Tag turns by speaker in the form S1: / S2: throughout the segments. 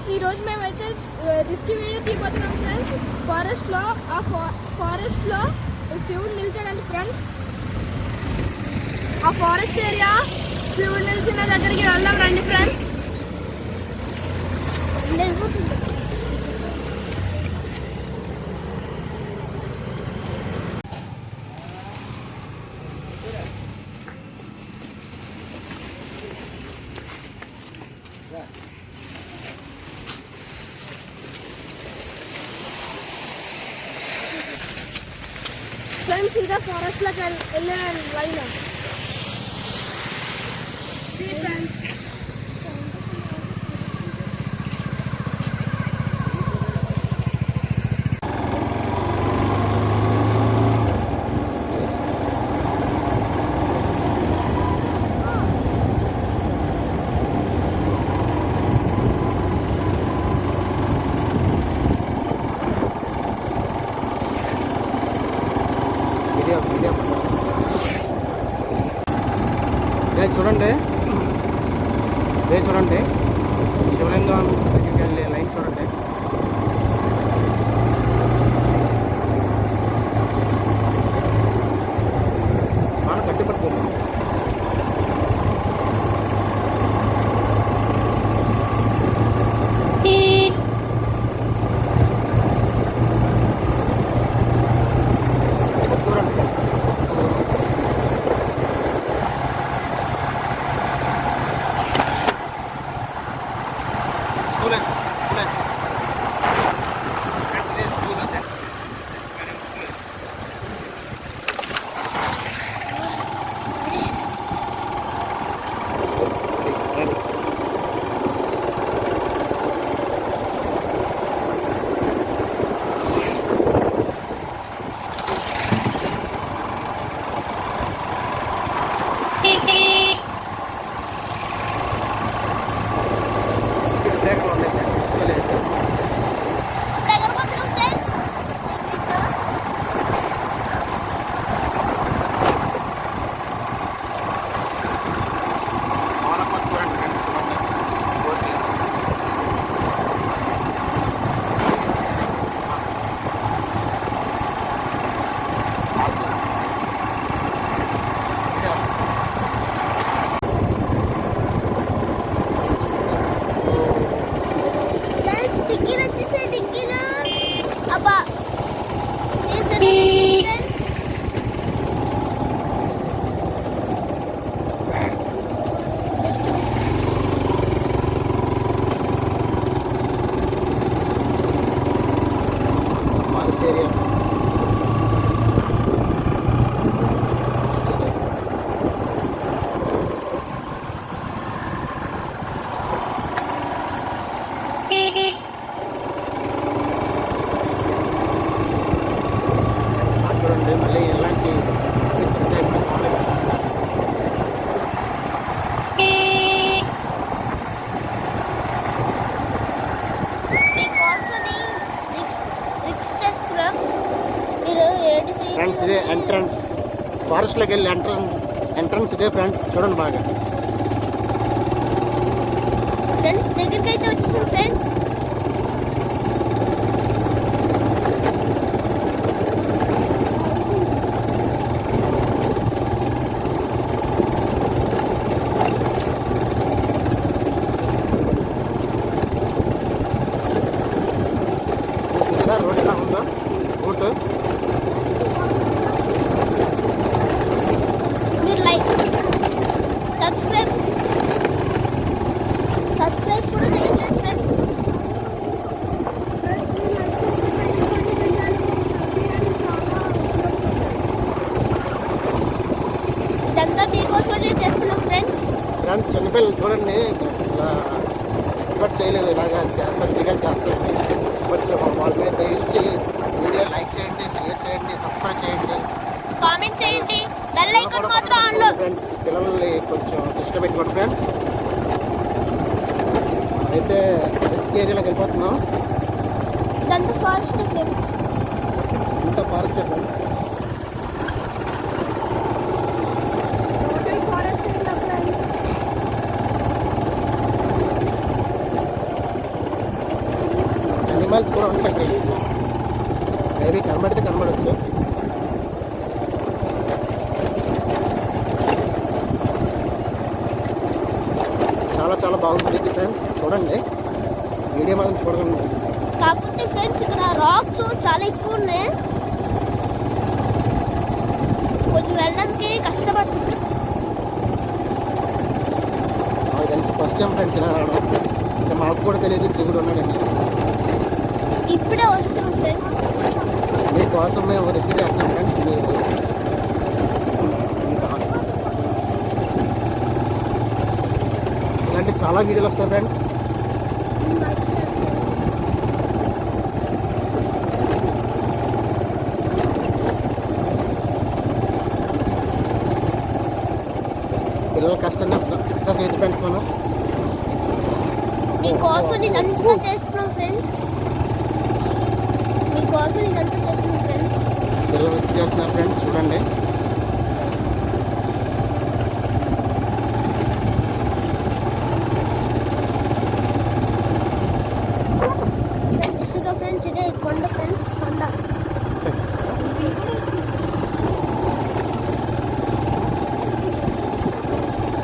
S1: Friends ఈరోజు మేమైతే risky video తీయబోతున్నాం friends. ఫారెస్ట్లో శివుడు నిల్చాడండి ఫ్రెండ్స్. ఆ ఫారెస్ట్ ఏరియా శివుడు నిల్చిన దగ్గరికి వెళ్దాం రండి ఫ్రెండ్స్. ఫ్రెండ్స్ ఇదే ఫారెస్ట్లోకి వెళ్ళే లైన్. ఫ్రెండ్స్
S2: చూడండి చూడండి శివలింగం దగ్గరికి వెళ్ళే లైన్ చూడండి. బాగా గట్టి పట్టుకుందాం. ఫ్రెండ్స్ ఇదే ఎంట్రన్స్, ఫారెస్ట్లోకి వెళ్ళి ఎంట్రన్స్ ఇదే ఫ్రెండ్స్. చూడండి బాగా
S1: ఫ్రెండ్స్ దగ్గరికి అయితే వచ్చేసాం ఫ్రెండ్స్.
S2: రోడ్ ఎలా ఉందో రూట్.
S1: సబ్స్క్రైబ్ కూడా చేయలేదు ఫ్రెండ్స్. ఇదంతా మీకోసమే చేస్తున్నాం ఫ్రెండ్స్.
S2: చిన్నపిల్లలు చూడండి ఇలా ఎక్స్పెక్ట్ చేయలేదు ఇలాగా చేస్తారు. కొంచెం వాళ్ళ మీద దయచేసి వీడియో లైక్ చేయండి, షేర్ చేయండి, సబ్స్క్రైబ్ చేయండి,
S1: కామెంట్ చేయండి. బెల్ ఐకాన్ మాత్రం ఆన్లో.
S2: ఫ్రెండ్స్ పిల్లల్ని కొంచెం దృష్టి పెట్టుకోండి ఫ్రెండ్స్. అయితే రిస్క్ ఏరియాలోకి వెళ్ళిపోతున్నాం.
S1: ఇదంతా ఫారెస్ట్ ఫ్రెండ్స్.
S2: ఇంత ఫారెస్ట్ ఫ్రెండ్స్. మేబీ కనబడితే కనబడవచ్చు. చాలా చాలా బాగుంటుంది ఫ్రెండ్స్, చూడండి. వీడియో మాత్రం చూడండి.
S1: కాకపోతే ఫ్రెండ్స్ ఇక్కడ రాక్స్ చాలా ఎక్కువ ఉన్నాయి, కొంచెం వెళ్ళడానికి కష్టపడుతుంది.
S2: నాకు తెలిసి ఫస్ట్ టైం ఫ్రెండ్స్ ఇలా రావడం, ఇంకా మాకు కూడా తెలియదు శివుడు ఉన్నాడండి.
S1: ఇప్పుడే వస్తున్నాం ఫ్రెండ్స్.
S2: మీకోసం మేము రిసీవ్ చేస్తున్నాం ఫ్రెండ్స్. ఇలాంటి చాలా వీడియోలు వస్తాయి ఫ్రెండ్స్. పిల్లల కష్టంగా చేతి ఫ్రెండ్స్ మనం
S1: మీకోసం ఇదంతా చేస్తున్నాం ఫ్రెండ్స్. మీకోసం ఇదంతా చేస్తున్నాం ఫ్రెండ్స్.
S2: పిల్లలు వచ్చి చేస్తున్నారు ఫ్రెండ్స్, చూడండి.
S1: ఫ్రెండ్స్ ఇదే కొండ ఫ్రెండ్స్, కొండ.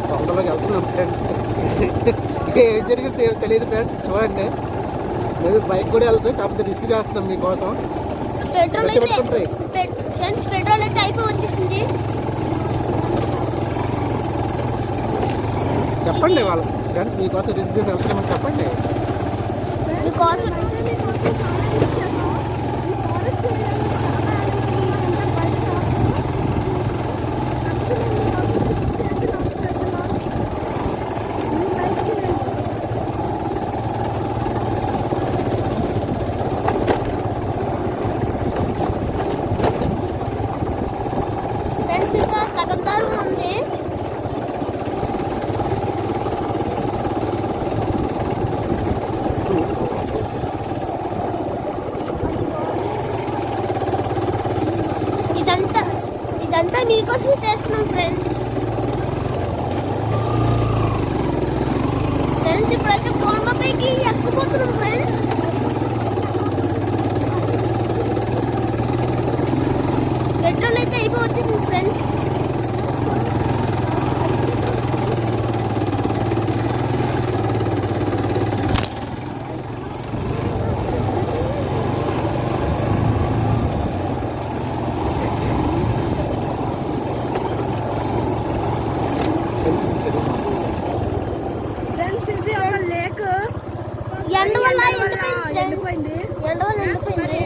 S2: కొండలోకి వెళ్తున్నాం ఫ్రెండ్స్. ఏం జరిగింది తెలియదు ఫ్రెండ్స్, చూడండి. మేము బైక్ కూడా వెళ్తాం, కాకపోతే రిస్క్ చేస్తున్నాం మీకోసం.
S1: పెట్రోల్ అయితే ఫ్రెండ్స్, పెట్రోల్ అయితే అయిపోయి వచ్చేసింది.
S2: చెప్పండి వాళ్ళు ఫ్రెండ్స్, మీకోసం రిస్క్ చేసి వెళ్తున్నామని చెప్పండి.
S1: మీకోసం ఫ్రెండ్స్ ఇంకా సగం దారి ఉంది. ఇదంతా మీకోసం చేస్తున్నాం ఫ్రెండ్స్. ఫ్రెండ్స్ ఇప్పుడైతే కొండపైకి ఎక్కిపోతున్నాం ఫ్రెండ్స్. పెట్రోల్ అయితే అయిపోయి వచ్చేసింది ఫ్రెండ్స్. ఎండ వల్ల ఎండిపోయింది. ఎండ వల్ల ఎండిపోయింది.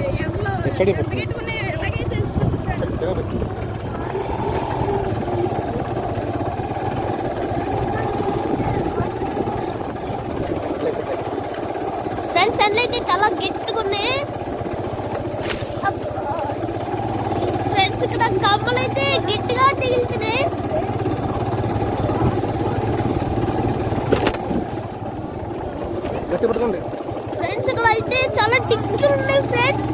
S1: ఫ్రెండ్స్ ఎండలు అయితే చాలా గట్టిగా ఉన్నాయి. ఫ్రెండ్స్ ఇక్కడ కమ్మలు అయితే గట్టిగా తగిలితున్నాయి. ఫ్రెండ్స్ ఇక్కడ అయితే చాలా టిక్కీలు ఉన్నాయి ఫ్రెండ్స్.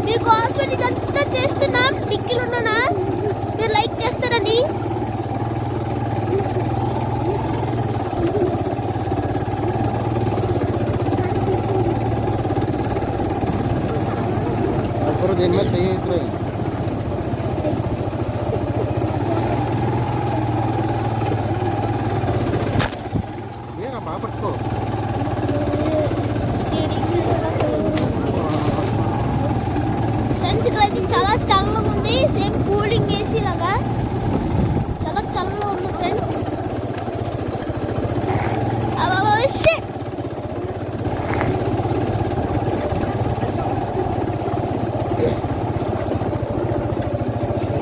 S1: మీకోసం ఇదంతా చేస్తున్నాం. టిక్కీలు ఉన్నానా, మీరు లైక్ చేస్తారని.
S2: దీని మీద చేయొద్దు. బాగా పట్టుకో.
S1: ఫ్రెండ్స్ ఇక్కడ అయితే చాలా చల్లగా ఉంది, సేమ్ కూలింగ్ ఏసీ లాగా చాలా చల్లగా ఉంది ఫ్రెండ్స్.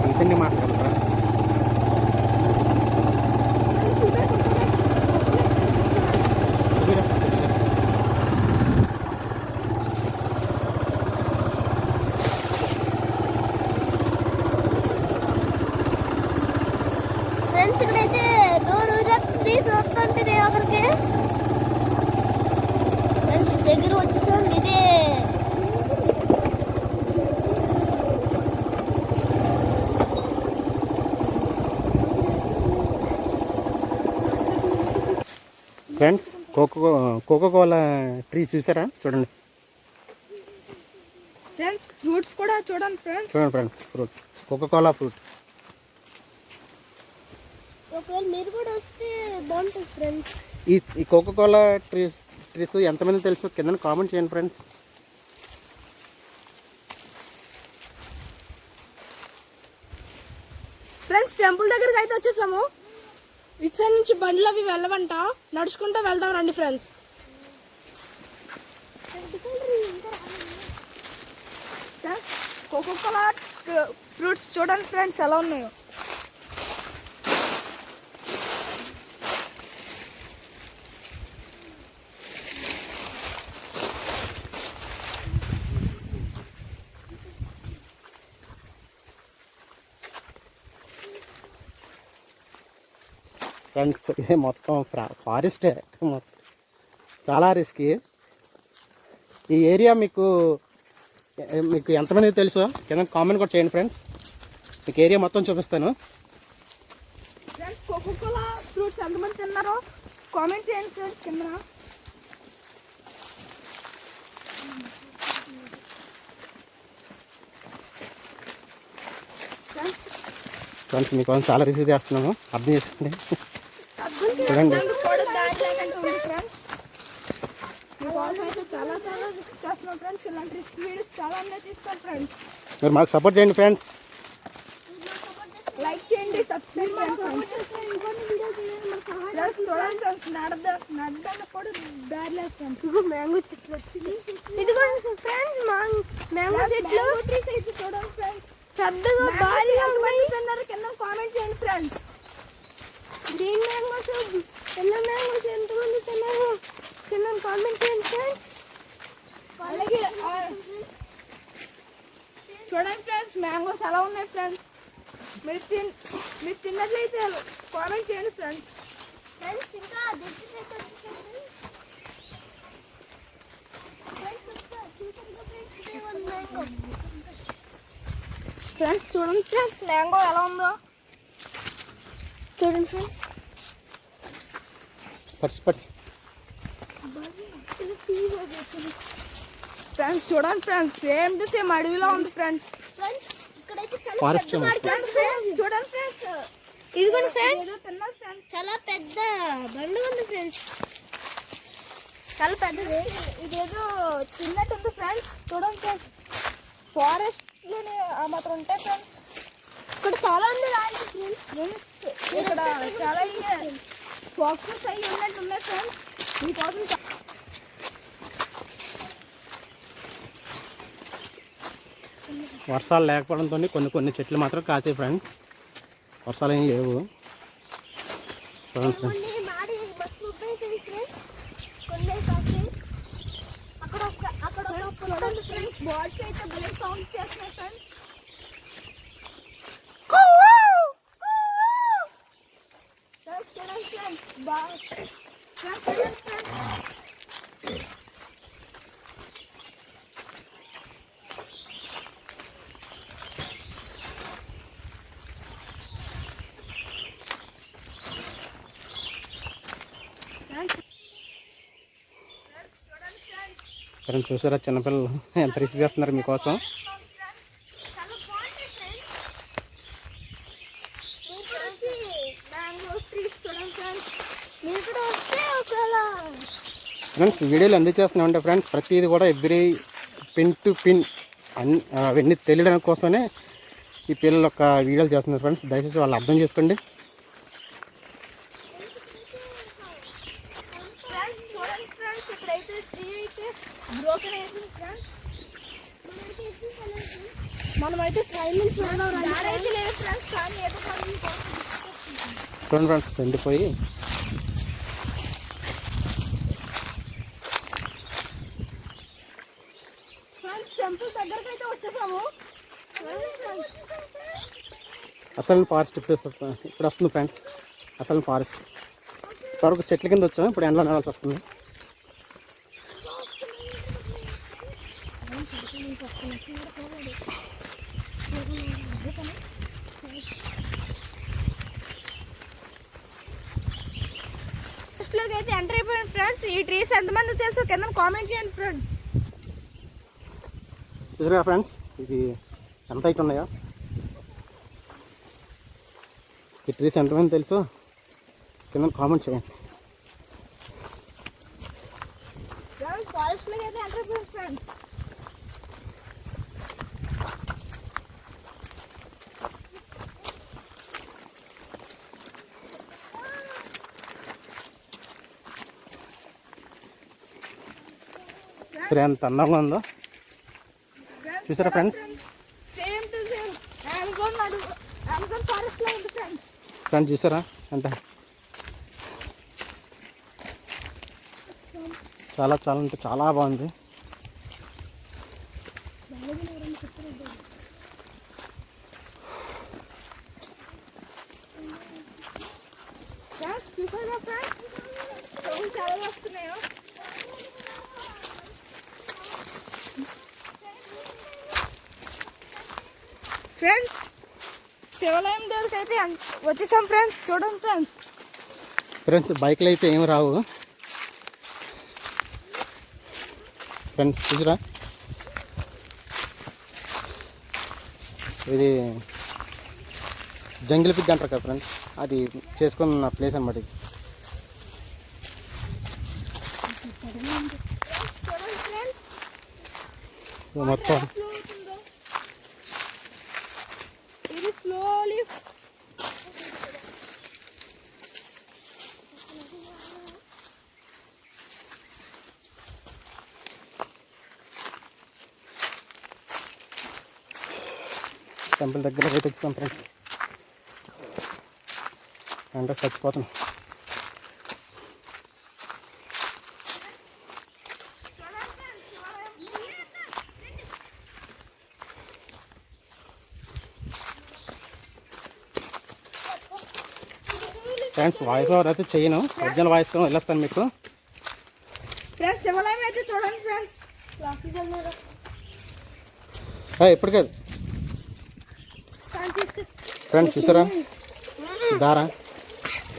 S2: రీసెంట్గా మాట్లాడతారా?
S1: ఫ్రెండ్స్ ఇక్కడైతే డోర్ ప్లీజ్ వస్తుంటే ఒకరికి. ఫ్రెండ్స్ దగ్గర వచ్చేసాం. ఇదే
S2: ఫ్రెండ్స్ కోకో కోలా ట్రీ చూసారా? చూడండి.
S3: ఫ్రెండ్స్ ఫ్రూట్స్ కూడా చూడండి ఫ్రెండ్స్.
S2: చూడండి ఫ్రెండ్స్, ఫ్రూట్ కోకోకోలా ఫ్రూట్.
S1: ఒకవేళ మీరు కూడా వస్తే బాగుంటుంది ఫ్రెండ్స్.
S2: ఈ కోకోకోలా ట్రీస్ ఎంతమంది తెలుసు కింద కామెంట్ చేయండి ఫ్రెండ్స్.
S3: ఫ్రెండ్స్ టెంపుల్ దగ్గరికి అయితే వచ్చేసాము. ఇటు సైడ్ నుంచి బండ్లు అవి వెళ్ళవంట, నడుచుకుంటూ వెళ్దాం రండి ఫ్రెండ్స్. కోకోకోలా ఫ్రూట్స్ చూడండి ఫ్రెండ్స్ ఎలా ఉన్నాయో.
S2: ఫ్రెండ్స్ ఇది మొత్తం ఫారెస్టే, మొత్తం చాలా రిస్కీ. ఈ ఏరియా మీకు ఎంతమంది తెలుసో కింద కామెంట్ కూడా చేయండి ఫ్రెండ్స్. మీకు ఏరియా మొత్తం చూపిస్తాను.
S3: ఫ్రెండ్స్ కోకోకోలా ఫ్రూట్స్ ఎంతమంది తిన్నారో కామెంట్ చేయండి ఫ్రెండ్స్ కింద.
S2: ఫ్రెండ్స్ మీకోసం చాలా రిసీవ్ చేస్తున్నాము, అర్థం చేసుకోండి. చూడండి మీరు మాకు సపోర్ట్ చేయండి ఫ్రెండ్స్.
S3: లైక్ చేయండి, సబ్స్క్రైబ్ చేయండి.
S1: మ్యాంగో చెట్లు వచ్చింది. ఇదిగోండి ఫ్రెండ్స్ మ్యాంగో చెట్లు
S3: చూడండి ఫ్రెండ్స్.
S1: పెద్దగా భారీగా ఉన్నాయి.
S3: కింద కామెంట్ చేయండి friends.
S1: Green mangoes, yellow mangoes ఎంతమంది తిన్నారు కింద కామెంట్ చేయండి ఫ్రెండ్స్.
S3: అలాగే చూడండి ఫ్రెండ్స్ మ్యాంగోస్ ఎలా ఉన్నాయి ఫ్రెండ్స్. మీరు తిన్నట్లయితే కామెంట్ చేయండి ఫ్రెండ్స్.
S1: ఫ్రెండ్స్ ఇంకా
S3: ఫ్రెండ్స్ చూడండి ఫ్రెండ్స్ మ్యాంగో ఎలా ఉందో
S1: చూడండి ఫ్రెండ్స్.
S2: పట్స్
S3: ఫ్రెండ్స్ చూడండి ఫ్రెండ్స్ సేమ్ టు సేమ్ అడవిలో ఉంది ఫ్రెండ్స్.
S1: ఫ్రెండ్స్ ఇక్కడైతే చాలా
S2: ఫారెస్ట్
S1: పెద్ద మార్కెట్ ఫ్రెండ్స్.
S3: చూడండి ఫ్రెండ్స్
S1: ఇదిగోండి ఫ్రెండ్స్
S3: ఏదో తిన్నారు ఫ్రెండ్స్.
S1: చాలా పెద్ద బండి ఉంది ఫ్రెండ్స్, చాలా పెద్దది.
S3: ఇదేదో తిన్నట్టు ఉంది ఫ్రెండ్స్. చూడండి ఫ్రెండ్స్ ఫారెస్ట్ లోనే ఆ మాత్రం ఉంటాయి ఫ్రెండ్స్.
S1: ఇక్కడ చాలా ఉంది రాయండి ఫ్రెండ్స్.
S3: ఇక్కడ చాలా ఫోకస్ అయ్యి ఉన్నట్టు ఉన్నాయి ఫ్రెండ్స్. మీకోసం
S2: వర్షాలు లేకపోవడంతో కొన్ని చెట్లు మాత్రం కాచాయి ఫ్రెండ్స్. వర్షాలు ఏం లేవు. చూడండి ఫ్రెండ్స్
S1: కొన్ని మాడి బస్సు ఉపయోగించి ఫ్రెండ్స్, కొన్ని కాసి అక్కడ
S3: ఫ్రెండ్స్ బాల్స్ అయితే భలే సౌండ్ చేస్తున్నాయి ఫ్రెండ్స్. చూడండి ఫ్రెండ్స్ బాగా
S2: ఫ్రెండ్స్ చూసారా చిన్నపిల్లలు ఎంత రిసీవ్ చేస్తున్నారు మీకోసం.
S1: చాలా బాగుంది ఫ్రెండ్స్. మీరు కూడా వచ్చి
S3: మ్యాంగో ట్రీస్ చూడండి ఫ్రెండ్స్.
S1: మీరు కూడా వస్తే ఒకవేళ
S2: ఫ్రెండ్స్ వీడియోలు ఎందుకు చేస్తున్నామంటే ఫ్రెండ్స్ ప్రతిదీ కూడా ఎవ్రీ పిన్ టు పిన్ అవన్నీ తెలియడం కోసమే ఈ పిల్లలు ఒక వీడియోలు చేస్తున్నారు ఫ్రెండ్స్. దయచేసి వాళ్ళు అర్థం చేసుకోండి.
S3: ఫ్రెండ్స్ చూడండి ఫ్రెండ్స్ ఇక్కడైతే ట్రీ అయితే బ్రోకెన్ అయిపోయింది ఫ్రెండ్స్. మనమైతే సైడ్ నుంచి చూడడం అయితే లేదు ఫ్రెండ్స్, కానీ ఏదో
S2: చూడండి ఫ్రెండ్స్ ఎండిపోయి
S3: ఫ్రెండ్స్ టెంపుల్ దగ్గరికి అయితే వచ్చేసాము.
S2: అసలు ఫారెస్ట్ ఇప్పుడు వస్తుంది ఫ్రెండ్స్. అసలు ఫారెస్ట్ ఇప్పటివరకు చెట్ల కింద వచ్చాము, ఇప్పుడు ఎండలో నడాల్సి వస్తుంది.
S3: లోకి అయితే ఎంటర్ అయిపోయింది ఫ్రెండ్స్. ఈ ట్రీస్ ఎంతమంది తెలుసు కింద కామెంట్ చేయండి ఫ్రెండ్స్.
S2: చూసారా ఫ్రెండ్స్, ఇది ఎంత హైట్ ఉన్నాయో. ఈ ట్రీస్ ఎంతమంది తెలుసు కింద కామెంట్ చేయండి.
S3: ఫారెస్ట్లోకి అయితే ఎంటర్ ఫ్రెండ్స్.
S2: ఇక్కడ ఎంత అందంగా ఉందో చూసారా friends.
S3: Same to same Amazon ఫారెస్ట్లో ఉంది ఫ్రెండ్స్.
S2: ఫ్రెండ్స్ చూసారా ఎంత చాలా చాలా అంటే చాలా బాగుంది.
S3: చూసారా ఫ్రెండ్స్ చాలా వస్తున్నాయో. ఫ్రెండ్స్ శివాలయం దగ్గరికి అయితే వచ్చేసాం ఫ్రెండ్స్. చూడండి ఫ్రెండ్స్.
S2: ఫ్రెండ్స్ బైక్లు అయితే ఏమి రావు ఫ్రెండ్స్. చూసారా ఇది జంగిల్ పిగ్ అంటారు కదా ఫ్రెండ్స్, అది చేసుకున్న ప్లేస్ అన్నమాట ఇది. మొత్తం
S3: ఇది స్లోలీ
S2: టెంపుల్ దగ్గర పోయి తెచ్చాం ఫ్రెండ్స్. అంటే చచ్చిపోతున్నాం. ఫ్రెండ్స్ వాయిస్ ఓవర్ అయితే చేయను, ఒరిజినల్ వాయిస్తో వెళ్ళొస్తాను మీకు.
S3: ఫ్రెండ్స్ శివాలయం అయితే చూడండి ఫ్రెండ్స్.
S2: ఎప్పుడు కాదు ఫ్రెండ్స్. చూసారా దారా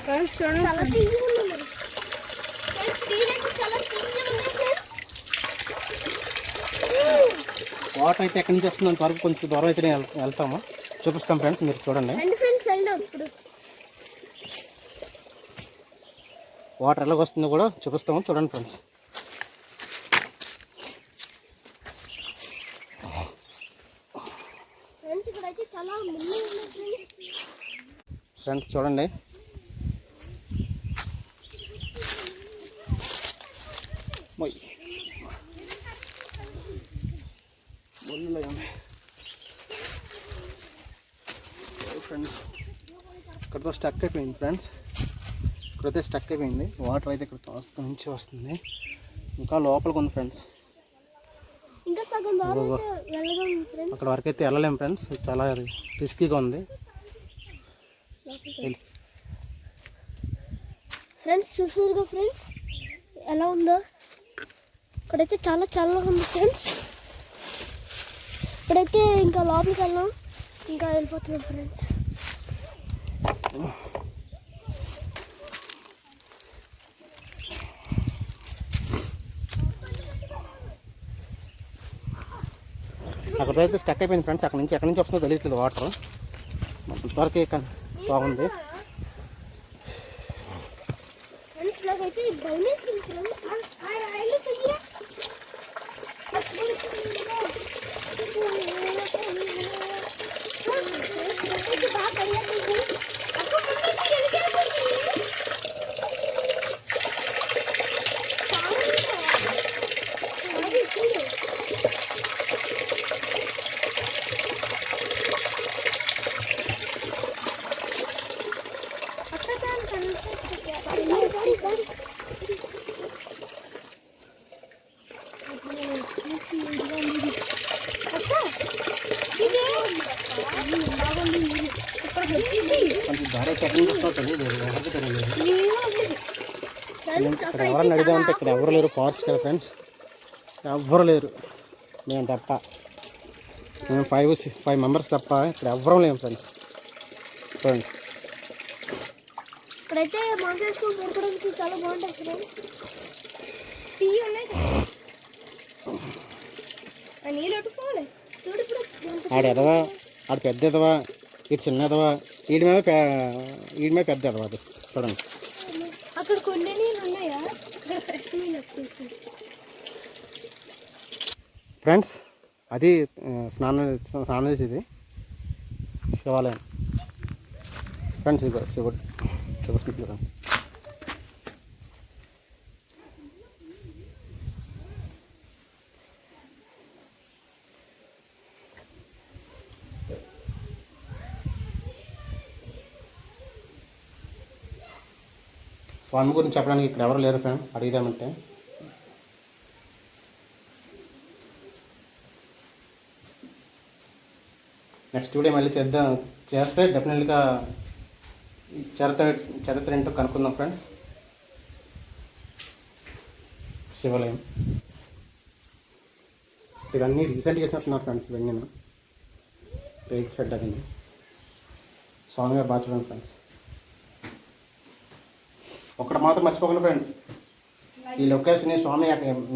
S3: ఫ్రెండ్స్ చూడండి.
S2: వాటర్ అయితే ఎక్కడి నుంచి వస్తుంది అంతవరకు కొంచెం దూరం అయితే వెళ్తాము, చూపిస్తాం ఫ్రెండ్స్. మీరు చూడండి వాటర్ ఎలాగ వస్తుందో కూడా చూపిస్తాము, చూడండి ఫ్రెండ్స్. ఫ్రెండ్స్ చూడండి ఫ్రెండ్స్. ఇక్కడతో స్టక్ అయిపోయింది ఫ్రెండ్స్. ఇక్కడైతే స్టక్ అయిపోయింది. వాటర్ అయితే ఇక్కడ నుంచి వస్తుంది, ఇంకా లోపలికి ఉంది ఫ్రెండ్స్. అక్కడ వరకు అయితే వెళ్ళలేము ఫ్రెండ్స్, చాలా రిస్కీగా ఉంది.
S1: ఫ్రెండ్స్ చూసారుగా ఫ్రెండ్స్ ఎలా ఉందో. ఇక్కడైతే చాలా చల్లగా ఉంది ఫ్రెండ్స్. ఇక్కడైతే ఇంకా లోపలికి వెళ్ళాం, ఇంకా వెళ్ళిపోతున్నాం ఫ్రెండ్స్.
S2: అక్కడైతే స్టక్ అయిపోయింది ఫ్రెండ్స్. ఎక్కడి నుంచి వస్తుందో తెలియట్లేదు వాటర్. ఇంతవరకు ఇక్కడ బాగుంది.
S1: అయితే
S2: ఇక్కడ ఎవరన్నా అడిగామంటే ఇక్కడ ఎవరు లేరు, ఫారెస్ట్ కదా ఫ్రెండ్స్, ఎవ్వరు లేరు. మేము తప్ప, మేము 5 మెంబర్స్ తప్ప ఇక్కడ ఎవ్వరం లేము ఫ్రెండ్స్. చూడండి
S1: ఇక్కడైతే మాట్లాడుకుని దొరకడానికి చాలా బాగుంటుంది ఫ్రెండ్స్.
S3: ఆ నీళ్ళు పెట్టుకోవాలి. చూడు ఇప్పుడు
S2: ఆడు ఎదవా, ఆడు పెద్ద ఎదవా, ఇటు చిన్న ఎదవా, వీడి మీద పెద్ద ఎదవా. అది చూడండి.
S3: అక్కడ కొన్ని నీళ్ళు ఉన్నాయా? ఇక్కడ ఫ్రెష్ నీళ్ళు వచ్చేసి.
S2: ఫ్రెండ్స్ అది స్నానం చేసేది శివాలయం ఫ్రెండ్స్. ఇది శివుడు చూడండి. స్వామి గురించి చెప్పడానికి ఇక్కడ ఎవరు లేరు ఫ్రెండ్స్, అడిగిదామంటే. నెక్స్ట్ వీడియో మళ్ళీ చేస్తే డెఫినెట్గా చరిత్ర ఏంటో కనుక్కుందాం ఫ్రెండ్స్. శివాలయం ఇవన్నీ రీసెంట్గా వేసినట్టున్నారు ఫ్రెండ్స్. ఇవన్నీ రేట్ షెడ్ అది స్వామి గారు బాగా చూడండి ఫ్రెండ్స్. ఒకటి మాత్రం మర్చిపోకండి ఫ్రెండ్స్, ఈ లొకేషన్ స్వామి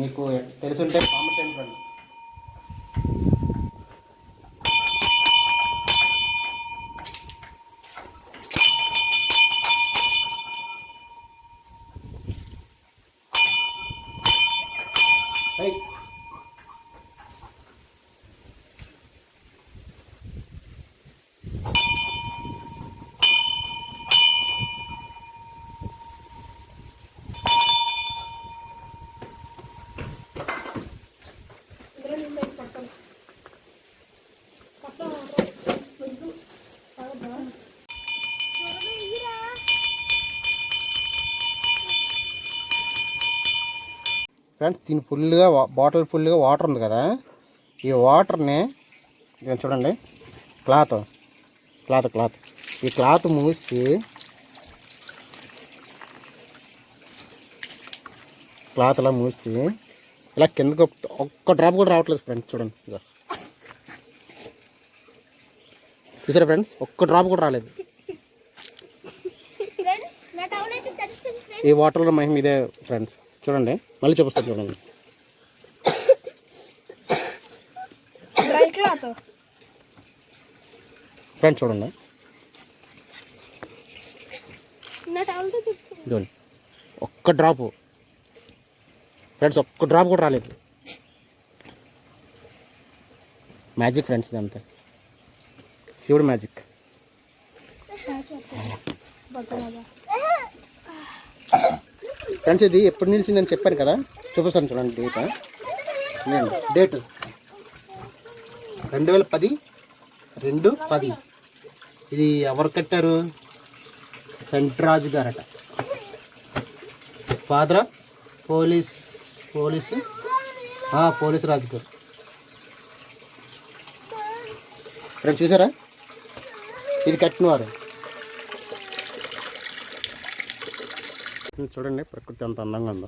S2: మీకు తెలుసుంటే కామెంట్ చేయండి ఫ్రెండ్స్. ఫ్రెండ్స్ దీని బాటిల్ ఫుల్గా వాటర్ ఉంది కదా, ఈ వాటర్ని చూడండి క్లాత్ ఈ క్లాత్ మూసి క్లాత్ ఇలా మూసి ఇలా కిందకి ఒక్క డ్రాప్ కూడా రావట్లేదు ఫ్రెండ్స్. చూడండి చూసారా ఫ్రెండ్స్, ఒక్క డ్రాప్ కూడా రాలేదు. ఈ వాటర్లో మహిమ ఇదే ఫ్రెండ్స్. చూడండి మళ్ళీ చూపిస్తాను చూడండి. ఫ్రెండ్స్ చూడండి చూడండి ఒక్క డ్రాపు ఫ్రెండ్స్, ఒక్క డ్రాప్ కూడా రాలేదు. మ్యాజిక్ ఫ్రెండ్స్, ఇదంతా శివుడు మ్యాజిక్. ఫ్రెండ్స్ ఇది ఎప్పుడు నిలిచిందని చెప్పాను కదా, చూపిస్తాను చూడండి డేట్ 2010/2/10. ఇది ఎవరు కట్టారు? సెంట్రాజు గారట, ఫాదర్ పోలీసు రాజు గారు. ఫ్రెండ్స్ చూసారా, ఇది కట్టినవారు. చూడండి ప్రకృతి ఎంత అందంగా ఉందో.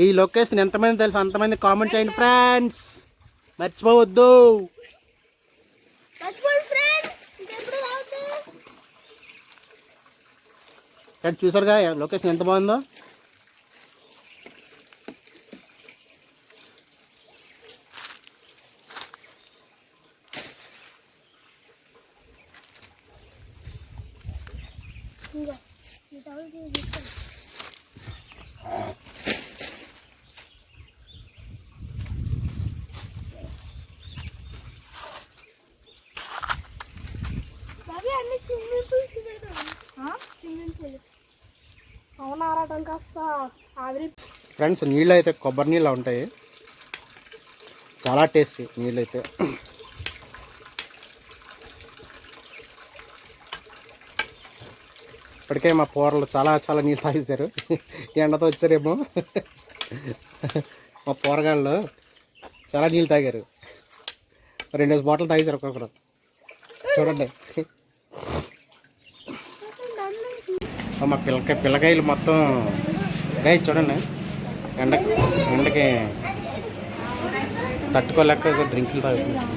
S2: ఈ లొకేషన్ ఎంతమంది తెలుసు అంతమంది కామెంట్ చేయండి ఫ్రెండ్స్, మర్చిపోవద్దు. చూసారుగా లొకేషన్ ఎంత బాగుందో.
S3: అవునారాటం కాస్త ఆవిరి.
S2: ఫ్రెండ్స్ నీళ్ళు అయితే కొబ్బరి నీళ్ళు ఉంటాయి, చాలా టేస్టీ నీళ్ళు అయితే. ఇప్పటికే మా పోరలు చాలా నీళ్ళు తాగేశారు, ఎండతో వచ్చారేమో. మా పోరగాళ్ళు చాలా నీళ్ళు తాగారు, 2 బాటిల్ తాగేశారు ఒక్కొక్కరు. చూడండి మా పిల్లకాయలు మొత్తం గాయ చూడండి, ఎండకి తట్టుకోలేక డ్రింకులు తాగుతున్నారు.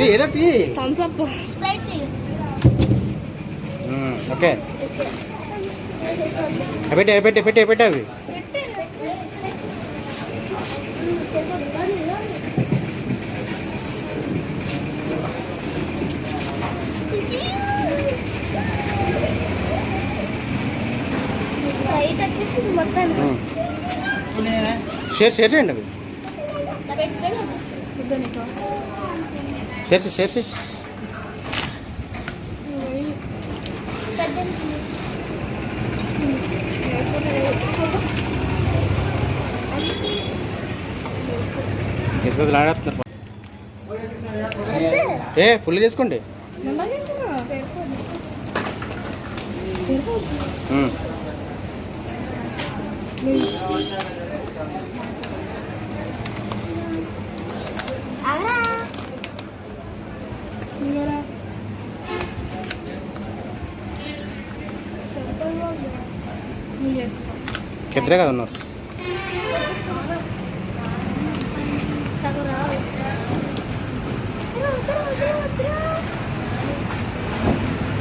S2: ఏదో tea.
S3: Thums Up.
S1: Sprite tea.
S2: Okay పెట్టి అవి.
S1: స్ప్రైట్ వచ్చేసి మొత్తం
S2: షేర్ చేయండి అవి. షేర్ చేయి. తీసుకొచ్చి ఆడేస్తున్నారు. ఫుల్ చేసుకోండి. ఇద్దరే కదా ఉన్నారు.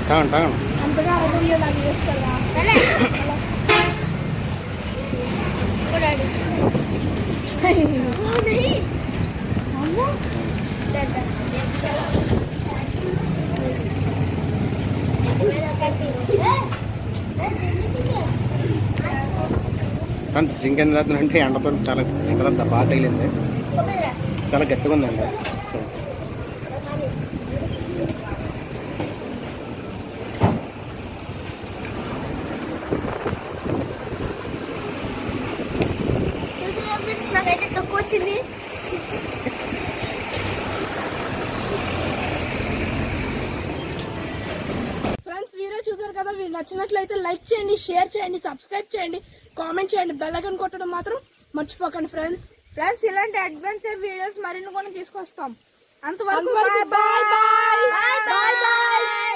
S2: తాగండి.
S3: అంతగా అరవై నాకు చేస్తారా?
S2: కానీ డ్రింక్ ఎందుకు తాగుతున్నారంటే ఎండతో చాలా ఎండదంతా బాగా తగిలింది, చాలా గట్టిగా ఉందండి.
S1: నాకైతే తక్కువ వచ్చింది.
S3: ఫ్రెండ్స్ వీడియో చూసారు కదా, మీరు నచ్చినట్లయితే లైక్ చేయండి, షేర్ చేయండి, సబ్స్క్రైబ్ చేయండి, కామెంట్ చేయండి, బెల్ ఐకాన్ కొట్టడం మాత్రం మర్చిపోకండి ఫ్రెండ్స్ ఇలాంటి అడ్వెంచర్ వీడియోస్ మరిన్ని కొన్ని తీసుకొస్తాం. అంతవరకు బాయ్ బాయ్.